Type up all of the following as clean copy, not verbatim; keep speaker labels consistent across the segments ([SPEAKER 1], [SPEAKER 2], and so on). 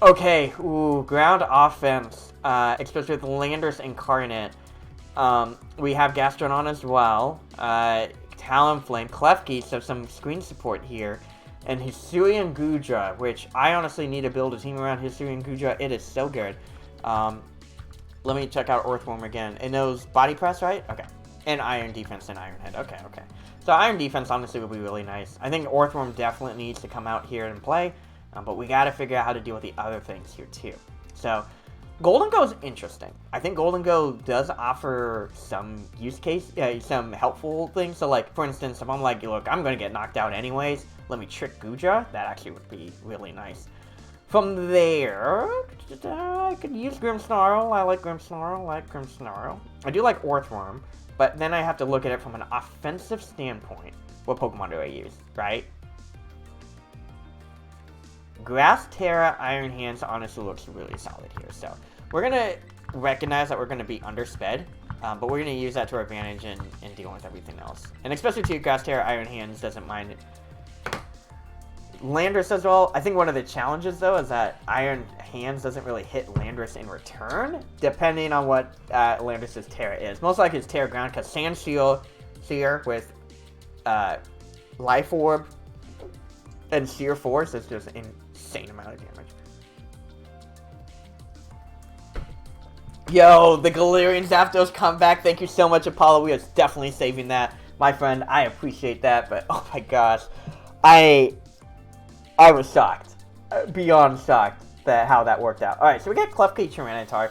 [SPEAKER 1] Okay, ooh, ground offense, especially with Landorus Incarnate. We have Gastrodon as well, Talonflame, Klefki, so some screen support here, and Hisuian Gudra, which I honestly need to build a team around Hisuian Gudra. It is so good. Let me check out Earthworm again. It knows Body Press, right? Okay. And Iron Defense and Iron Head. Okay, okay. So Iron Defense honestly would be really nice. I think Earthworm definitely needs to come out here and play, but we got to figure out how to deal with the other things here too. So Golden Go is interesting. I think Golden Go does offer some use case, some helpful things. So like, for instance, if I'm like, look, I'm going to get knocked out anyways, let me trick Gudra, that actually would be really nice. From there, I could use Grimmsnarl. I like Grimmsnarl. I do like Earthworm, but then I have to look at it from an offensive standpoint. What Pokemon do I use, right? Grass Terra Iron Hands honestly looks really solid here. So we're going to recognize that we're going to be undersped, but we're going to use that to our advantage and deal with everything else. And especially to Grass Terra Iron Hands doesn't mind it. Landorus as well. I think one of the challenges, though, is that Iron Hands doesn't really hit Landorus in return, depending on what Landorus' Terra is. Most likely it's Terra Ground, because Sand Seer with Life Orb and Sheer Force is just an insane amount of damage. Yo, the Galarian Zapdos comeback. Thank you so much, Apollo. We are definitely saving that, my friend. I appreciate that, but oh my gosh. I was shocked. Beyond shocked that how that worked out. Alright, so we got Klefki, Tyranitar,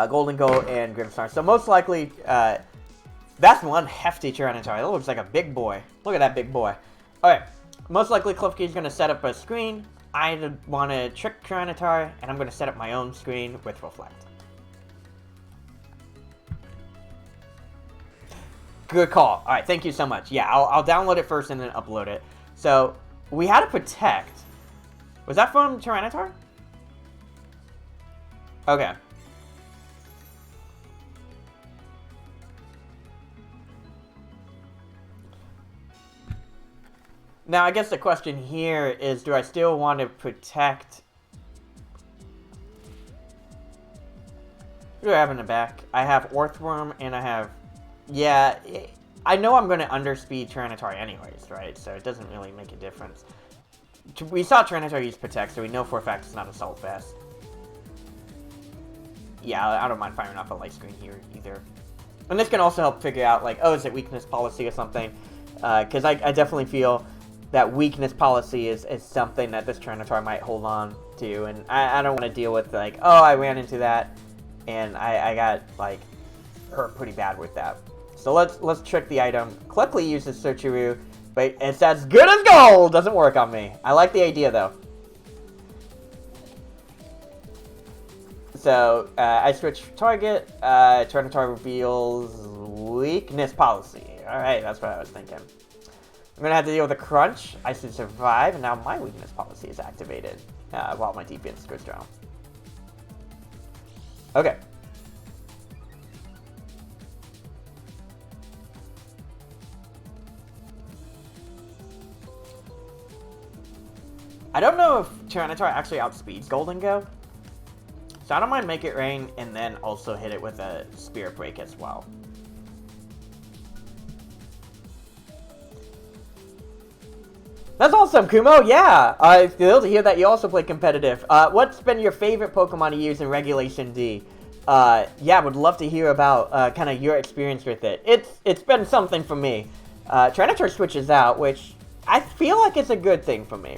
[SPEAKER 1] Golden Go, and Grimmsnarl. So most likely, that's one hefty Tyranitar. That looks like a big boy. Look at that big boy. Alright, most likely Klefki is going to set up a screen. I want to trick Tyranitar, and I'm going to set up my own screen with Reflect. Good call. Alright, thank you so much. Yeah, I'll download it first and then upload it. So we had to protect. Was that from Tyranitar? Okay. Now, I guess the question here is, do I still want to protect? What do I have in the back? I have Earthworm and I have... Yeah, I know I'm going to underspeed Tyranitar anyways, right? So it doesn't really make a difference. We saw Tyranitar use Protect, so we know for a fact it's not Assault Vest. Yeah, I don't mind firing off a light screen here either. And this can also help figure out, like, oh, is it weakness policy or something? Because I definitely feel that weakness policy is something that this Tyranitar might hold on to. And I don't want to deal with, like, oh, I ran into that, and I got, like, hurt pretty bad with that. So let's trick the item. Cluckly uses Searcheroo, but it's as good as gold! Doesn't work on me. I like the idea, though. So, I switch target. Tyranitar reveals weakness policy. Alright, that's what I was thinking. I'm going to have to deal with a crunch. I should survive, and now my weakness policy is activated while my defense goes down. Okay. I don't know if Tyranitar actually outspeeds Golden Go. So I don't mind Make It Rain and then also hit it with a Spirit Break as well. That's awesome, Kumo. Yeah, it's good to hear that you also play competitive. What's been your favorite Pokemon to use in Regulation D? Yeah, would love to hear about kind of your experience with it. It's been something for me. Tyranitar switches out, which I feel like it's a good thing for me.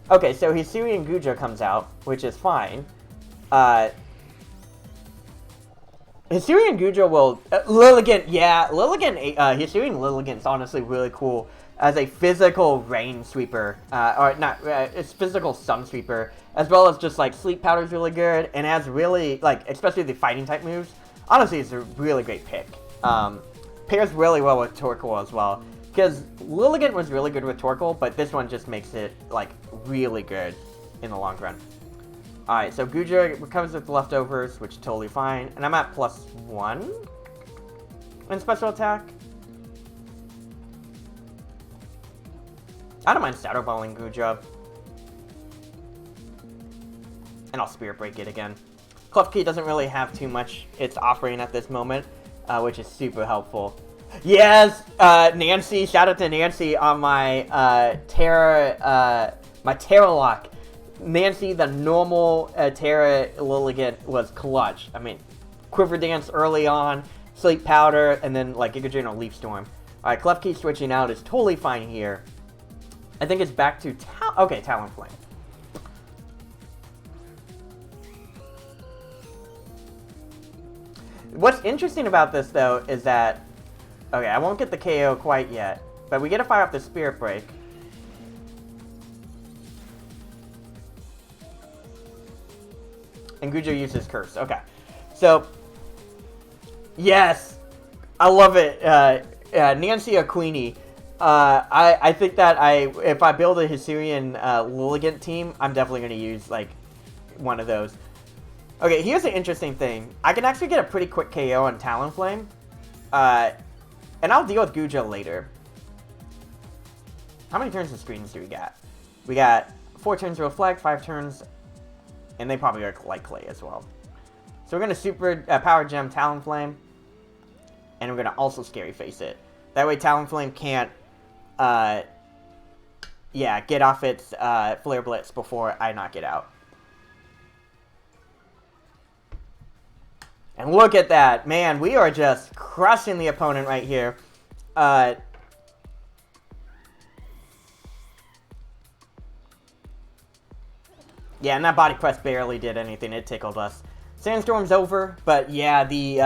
[SPEAKER 1] Okay, so Hisuian Gudra comes out, which is fine. Hisuian Gudra will... Lilligant, yeah, Hisuian Lilligant's honestly really cool as a physical rain sweeper. Or not, it's physical sun sweeper. As well as just, like, Sleep Powder's really good. And has really, like, especially the fighting type moves. Honestly, it's a really great pick. Pairs really well with Torkoal as well. Because Lilligant was really good with Torkoal, but this one just makes it, like, really good in the long run. Alright, so Gudra recovers with leftovers, which is totally fine. And I'm at +1 in special attack. I don't mind Shadow Balling Gudra. And I'll Spirit Break it again. Klefki doesn't really have too much it's offering at this moment, which is super helpful. Yes! Nancy, shout out to Nancy on my my Terra lock. Nancy, the normal Terra Lilligant was clutch. I mean, Quiver Dance early on, Sleep Powder, and then like Giga Drain or Leaf Storm. Alright, Klefki switching out is totally fine here. I think it's back to Talonflame. What's interesting about this, though, is that... Okay, I won't get the KO quite yet, but we get to fire off the Spirit Break. And Gujo uses Curse. Okay. So... Yes! I love it. Nancy or Queenie. I think that if I build a Hisuian Lilligant team, I'm definitely going to use, like, one of those. Okay, here's an interesting thing. I can actually get a pretty quick KO on Talonflame. And I'll deal with Gujo later. How many turns of screens do we got? We got 4 turns to Reflect, 5 turns, and they probably are like Clay as well. So we're going to Super Power Gem Talonflame, and we're going to also Scary Face it. That way Talonflame can't, get off its Flare Blitz before I knock it out. And look at that. Man, we are just crushing the opponent right here. Yeah, and that Body Press barely did anything. It tickled us. Sandstorm's over, but yeah, the...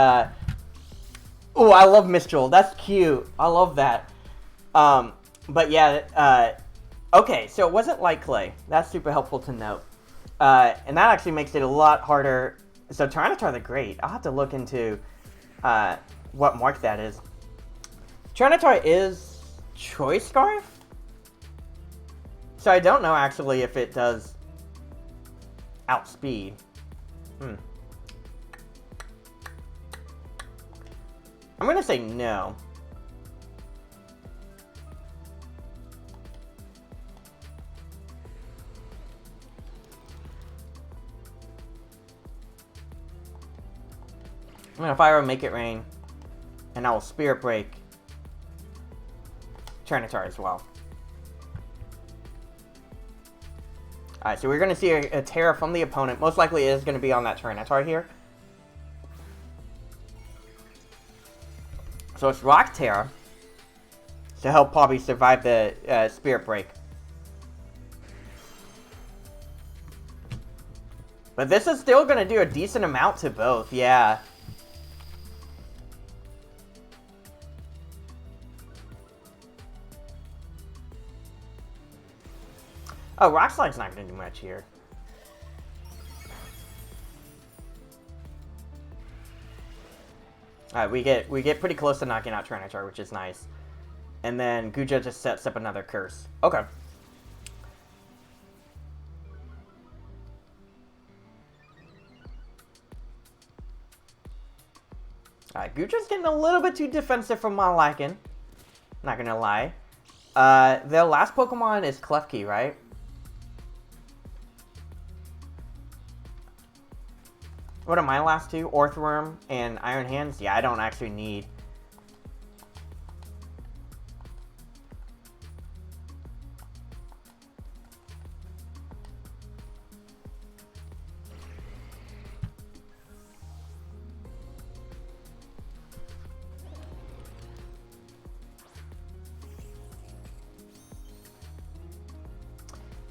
[SPEAKER 1] Oh, I love Mistral. That's cute. I love that. But yeah, okay, so it wasn't like Clay. That's super helpful to note. And that actually makes it a lot harder... So Tyranitar the Great, I'll have to look into what mark that is. Tyranitar is Choice Scarf? So I don't know actually if it does outspeed. I'm gonna say no. I'm gonna fire a Make It Rain, and I will Spirit Break Tyranitar as well. Alright, so we're gonna see a Terra from the opponent. Most likely it is gonna be on that Tyranitar here. So it's Rock Terra to help Poppy survive the Spirit Break. But this is still gonna do a decent amount to both, yeah. Oh, Rock Slide's not going to do much here. Alright, we get pretty close to knocking out Tyranitar, which is nice. And then Gujo just sets up another Curse. Okay. Alright, Gujo's getting a little bit too defensive for my liking. Not going to lie. The last Pokemon is Klefki, right? What are my last two? Orthworm and Iron Hands? Yeah, I don't actually need...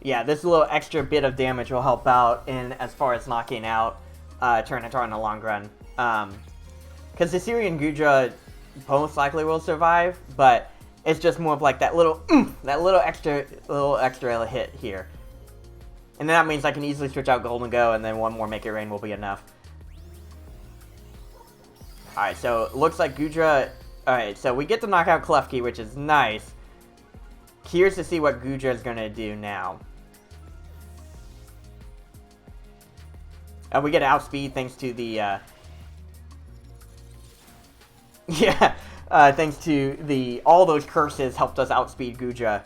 [SPEAKER 1] Yeah, this little extra bit of damage will help out in as far as knocking out Tyranitar in the long run. Because the Syrian Gudra most likely will survive, but it's just more of like that little extra hit here. And then that means I can easily switch out Golden Go, and then one more Make It Rain will be enough. Alright, so it looks like Gudra... Alright, so we get to knock out Klefki, which is nice. Curious to see what Gudra is going to do now. We get outspeed thanks to the, yeah, thanks to the, all those curses helped us outspeed Gudra.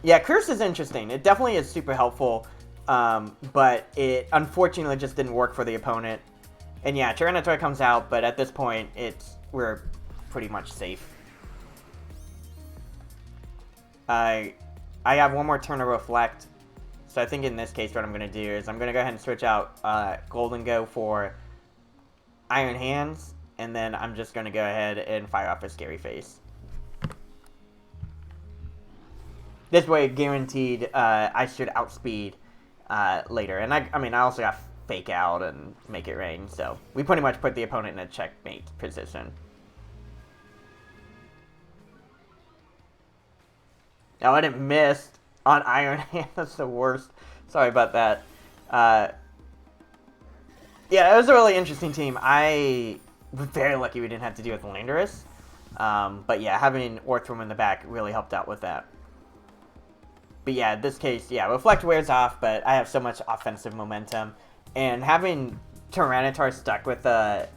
[SPEAKER 1] Yeah, Curse is interesting. It definitely is super helpful. but it unfortunately just didn't work for the opponent. And yeah, Tyranitar comes out, but at this point, we're pretty much safe. I have one more turn to reflect, so I think in this case what I'm going to do is I'm going to go ahead and switch out Golden Go for Iron Hands, and then I'm just going to go ahead and fire off a Scary Face. This way, guaranteed, I should outspeed later. And I mean, I also got Fake Out and Make It Rain, so we pretty much put the opponent in a checkmate position. Oh, I didn't miss on Iron Hand. That's the worst. Sorry about that. Yeah, it was a really interesting team. I was very lucky we didn't have to deal with Landorus. But yeah, having Orthrum in the back really helped out with that. But yeah, in this case, yeah, Reflect wears off, but I have so much offensive momentum. And having Tyranitar stuck with a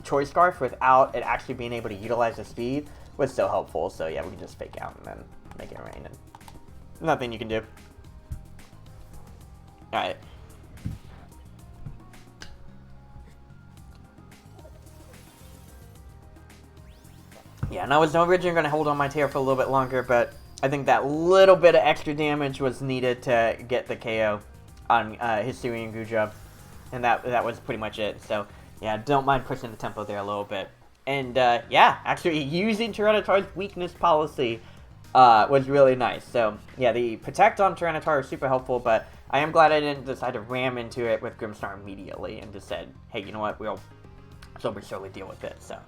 [SPEAKER 1] Choice Scarf without it actually being able to utilize the speed was so helpful. So yeah, we can just Fake Out and then Make It Rain, and nothing you can do. Alright. Yeah, and I was originally going to hold on my tear for a little bit longer, but I think that little bit of extra damage was needed to get the KO on Hisuian Gujob, and that was pretty much it. So yeah, don't mind pushing the tempo there a little bit. And yeah, actually using Tyranitar's weakness policy was really nice. So yeah, the Protect on Tyranitar is super helpful, but I am glad I didn't decide to ram into it with Grimmsnarl immediately and just said, hey, you know what, we'll slowly deal with it. So